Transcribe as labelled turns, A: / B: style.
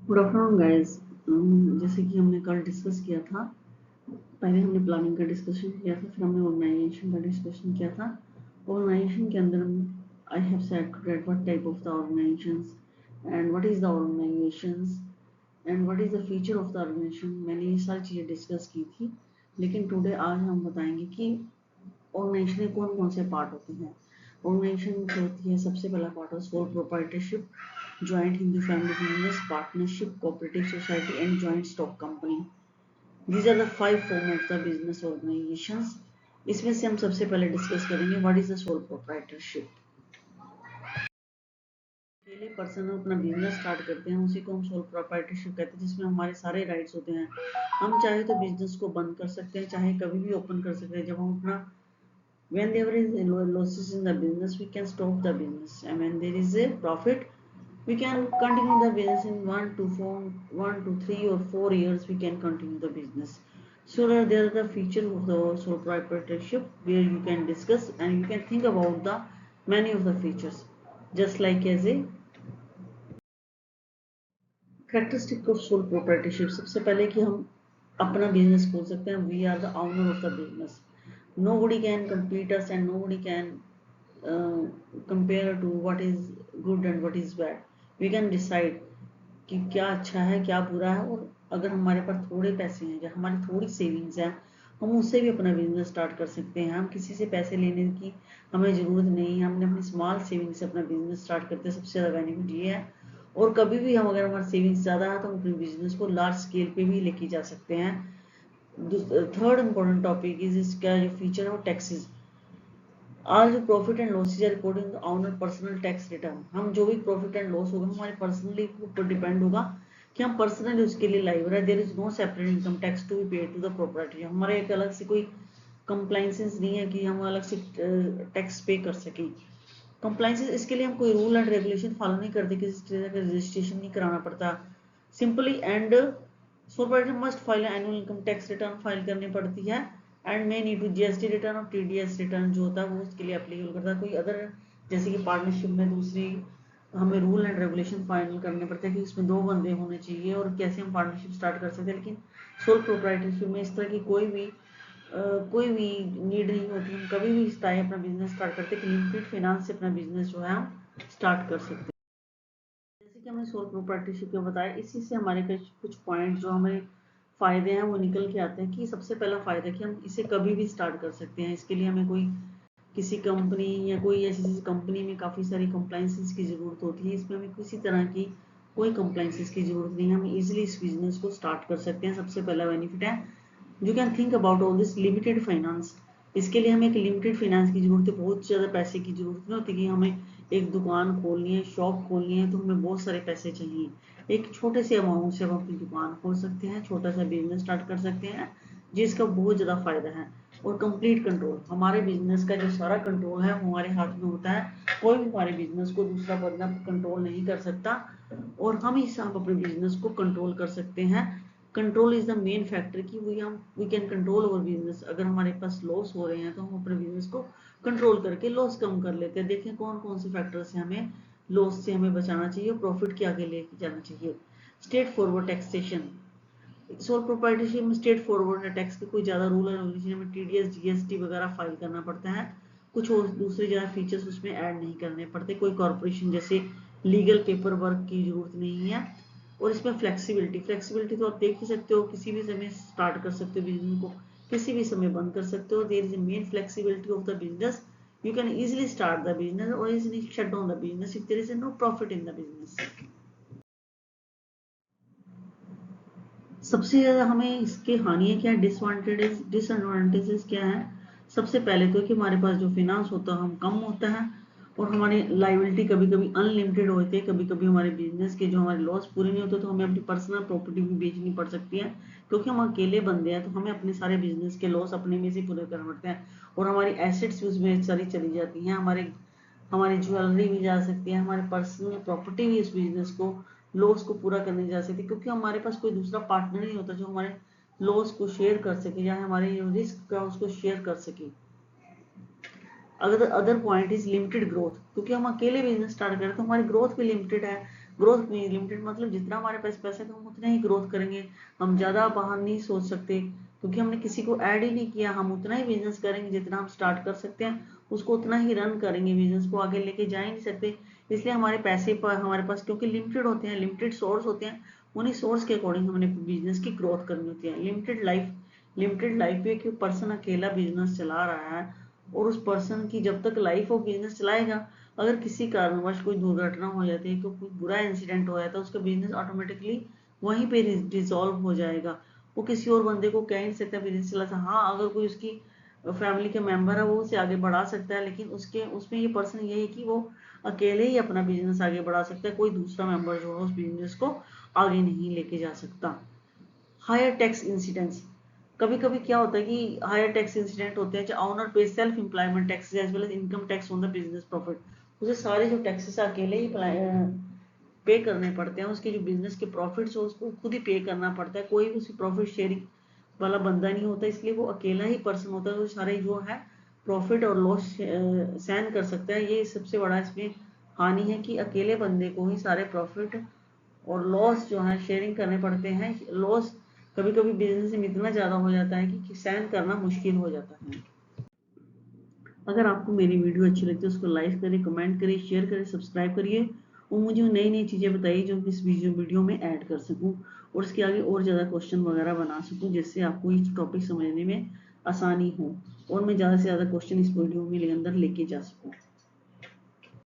A: Good afternoon guys. जैसे कि हमने कल डिस्कस किया था, पहले हमने प्लानिंग का डिस्कशन किया था, फिर हमने ऑर्गेनाइजेशन का डिस्कशन किया था। ऑर्गेनाइजेशन के अंदर I have said that what type of the organizations and what is the organizations and what is the feature of the organization. मैंने ये सारी चीज़ें डिस्कस की थी, लेकिन टुडे आज हम बताएंगे कि ऑर्गेनाइजेशन के कौन कौन से पार्ट होते हैं। ऑर्गेनाइजेशन जो होती है, सबसे पहला पार्ट है sole proprietorship, joint Hindu family business, partnership, cooperative society and joint stock company. These are the 5 form of the business organizations. इसमें से हम सबसे पहले डिस्कस करेंगे what is the sole proprietorship. अकेले पर्सन अपना बिजनेस स्टार्ट करते हैं, उसी को हम सोल प्रोप्राइटरशिप कहते हैं, जिसमें हमारे सारे राइट्स होते हैं। हम चाहे तो बिजनेस को बंद कर सकते हैं, चाहे कभी भी ओपन कर सकते हैं। जब हम अपना when there is losses in the business, we can stop the business, and when there is a profit, we can continue the business in 1 to 3 or 4 years. We can continue the business. So there are the features of the sole proprietorship where you can discuss and you can think about the many of the features, just like as a characteristic of sole proprietorship। सबसे पहले कि हम अपना business खोल सकते हैं, we are the owner of the business. Nobody can compete us and nobody can compare to what is good and what is bad. We can decide कि क्या अच्छा है क्या बुरा है, और अगर हमारे पास थोड़े पैसे हैं या हमारी थोड़ी सेविंग्स है, हम उससे भी अपना बिजनेस स्टार्ट कर सकते हैं। हम किसी से पैसे लेने की हमें ज़रूरत नहीं है, हमने अपनी स्मॉल सेविंग से अपना बिजनेस स्टार्ट करते हैं। सबसे ज़्यादा बेनिफिट ये है। और कभी भी हम अगर हमारी सेविंग्स ज़्यादा है तो हम अपने बिजनेस को लार्ज स्केल पे भी लेके जा सकते हैं। थर्ड इम्पोर्टेंट टॉपिक इज इसका जो फीचर है वो टैक्सेस। आज जो profit and losses are recording the owner personal tax return. हम जो भी प्रॉफिट एंड लॉस होगा हमारे पर्सनली ऊपर डिपेंड होगा कि हम पर्सनली उसके लिए लाइव है। There is no separate income tax to be paid to the property. हमारे एक अलग से कोई कंप्लाइंसेस नहीं है कि हम अलग से टैक्स पे कर सकें। कंप्लाइंसेस इसके लिए हम कोई रूल एंड रेगुलेशन फॉलो नहीं करते, किसी तरह का रजिस्ट्रेशन नहीं कराना पड़ता। Simply and property must file annual income tax return file करनी पड़ती है, and may need to GST return और टीडीएस रिटर्न जो होता है वो उसके लिए एप्लीकेबल करता है। कोई अदर जैसे कि पार्टनरशिप में दूसरी हमें रूल एंड रेगुलेशन फाइनल करने पड़ते हैं कि इसमें 2 बंदे होने चाहिए और कैसे हम पार्टनरशिप स्टार्ट कर सकते हैं। लेकिन सोल प्रोप्राइटरशिप में इस तरह की कोई भी नीड नहीं होती। हम कभी भी चाहे अपना बिजनेस स्टार्ट करते हैं, लिमिटेड फाइनेंस से अपना बिजनेस जो है हम स्टार्ट कर सकते हैं। जैसे कि हमने सोल प्रोप्राइटरशिप में बताया, इसी से हमारे कुछ पॉइंट जो हमें फायदे हैं वो निकल के आते हैं। कि सबसे पहला फायदा कि हम इसे कभी भी स्टार्ट कर सकते हैं। इसके लिए हमें कोई किसी कंपनी या कोई ऐसी कंपनी में काफ़ी सारी कंप्लाइंसेस की ज़रूरत होती है। इसमें हमें किसी तरह की कोई कंप्लाइंसेस की ज़रूरत नहीं है, हम इजीली इस बिजनेस को स्टार्ट कर सकते हैं। सबसे पहला बेनिफिट है you can think about all this limited finance. इसके लिए हमें एक लिमिटेड फाइनेंस की जरूरत है, बहुत ज़्यादा पैसे की जरूरत नहीं होती। कि हमें एक दुकान खोलनी है, शॉप खोलनी है, तो हमें बहुत सारे पैसे चाहिए। एक छोटे से अमाउंट से हम अपनी दुकान खोल सकते हैं, छोटा सा बिजनेस स्टार्ट कर सकते हैं, जिसका बहुत ज़्यादा फायदा है। और कंप्लीट कंट्रोल, हमारे बिजनेस का जो सारा कंट्रोल है वो हमारे हाथ में होता है। कोई भी हमारे बिजनेस को दूसरा बंदा कंट्रोल नहीं कर सकता, और हम अपने बिजनेस को कंट्रोल कर सकते हैं। Control is the main factor कि we can control our business. अगर हमारे पास लॉस हो रहे हैं तो हम अपने बिजनेस को कंट्रोल करके लॉस कम कर लेते हैं। देखें कौन कौन से फैक्टर से हमें लॉस से हमें बचाना चाहिए, प्रॉफिट के आगे लेके जाना चाहिए। Straight forward taxation, sole proprietorship में स्ट्रेट फॉरवर्ड है, टैक्स के कोई ज़्यादा रूल है रेगुलेशन में टीडीएस जीएसटी वगैरह फाइल करना पड़ता है। कुछ और दूसरे ज़्यादा फीचर्स उसमें ऐड नहीं करने पड़ते। कोई कॉर्पोरेशन जैसे लीगल पेपर वर्क की जरूरत नहीं है। और इसमें फ्लेक्सिबिलिटी तो आप देख ही सकते हो, किसी भी समय स्टार्ट कर सकते हो बिजनेस को, किसी भी समय बंद कर सकते हो। There is a main flexibility of the business. You can easily start the business और easily shut down the business if there is no profit in the business. सबसे ज़्यादा हमें इसके हानियाँ क्या है, डिसएडवांटेजेस क्या है। सबसे पहले तो कि हमारे पास जो फिनांस होता है हम कम होता है, और हमारी लाइबिलिटी कभी कभी अनलिमिटेड होती है। कभी कभी हमारे बिजनेस के जो हमारे लॉस पूरे नहीं होते तो हमें अपनी पर्सनल प्रॉपर्टी भी बेचनी पड़ सकती है, क्योंकि हम अकेले बंदे हैं तो हमें अपने सारे बिजनेस के लॉस अपने में से पूरे करने पड़ते हैं। और हमारी एसेट्स भी उसमें सारी चली जाती हैं, हमारी ज्वेलरी भी जा सकती है, हमारे पर्सनल प्रॉपर्टी भी इस बिजनेस को लॉस को पूरा करने जा सकती है, क्योंकि हमारे पास कोई दूसरा पार्टनर नहीं होता जो हमारे लॉस को शेयर कर सके या हमारे रिस्क का उसको शेयर कर सके। अगर other point is limited growth, क्योंकि हम अकेले बिजनेस स्टार्ट करें तो हमारी ग्रोथ भी लिमिटेड है। ग्रोथ नहीं, लिमिटेड मतलब जितना हमारे पास पैसा है तो हम उतना ही ग्रोथ करेंगे, हम ज़्यादा बाहर नहीं सोच सकते क्योंकि हमने किसी को ऐड ही नहीं किया। हम उतना ही बिजनेस करेंगे जितना हम स्टार्ट कर सकते हैं, उसको उतना ही रन करेंगे, बिजनेस को आगे लेके जा ही नहीं सकते। इसलिए हमारे पैसे पर हमारे पास क्योंकि लिमिटेड होते हैं, लिमिटेड सोर्स होते हैं, उन्हीं सोर्स के अकॉर्डिंग हमने बिजनेस की ग्रोथ करनी होती है। लिमिटेड लाइफ पे एक पर्सन अकेला बिजनेस चला रहा है और उस पर्सन की जब तक लाइफ वो बिजनेस चलाएगा, अगर किसी कारणवश कोई दुर्घटना हो जाती है, कोई बुरा इंसिडेंट हो जाता है, उसका बिजनेस ऑटोमेटिकली वहीं पे डिसॉल्व हो जाएगा। वो किसी और बंदे को कह नहीं सकता बिजनेस चला था। हाँ, अगर कोई उसकी फैमिली के मेंबर है वो उसे आगे बढ़ा सकता है, लेकिन उसके उसमें ये पर्सन ये है कि वो अकेले ही अपना बिजनेस आगे बढ़ा सकता है, कोई दूसरा मेंबर जो है उस बिजनेस को आगे नहीं लेके जा सकता। हायर टैक्स इंसिडेंट्स, कभी कभी क्या होता है कि हायर टैक्स इंसिडेंट होते हैं, owner pay self employment tax as well as income tax on the business profit. उसे सारे जो टैक्सेस अकेले ही पे करने पड़ते हैं, उसके जो बिजनेस के प्रॉफिट्स हो उसको खुद ही पे करना पड़ता है, कोई उसी प्रॉफिट शेयरिंग वाला बंदा नहीं होता, इसलिए वो अकेला ही पर्सन होता है जो सारे जो है प्रॉफिट और लॉस सहन कर सकता है। ये सबसे बड़ा इसमें हानि है कि अकेले बंदे को ही सारे प्रॉफिट और लॉस जो है शेयरिंग करने पड़ते हैं। लॉस कभी कभी बिजनेस में इतना ज्यादा हो जाता है कि सहन करना मुश्किल हो जाता है। अगर आपको मेरी वीडियो अच्छी लगती है उसको लाइक करें, कमेंट करिए, शेयर करें, सब्सक्राइब करिए और मुझे नई नई चीज़ें बताइए जो मैं इस वीडियो में ऐड कर सकूं और इसके आगे और ज़्यादा क्वेश्चन वगैरह बना सकूं जिससे आपको ये टॉपिक समझने में आसानी हो और मैं ज़्यादा से ज़्यादा क्वेश्चन इस वीडियो में अंदर लेके जा सकूं।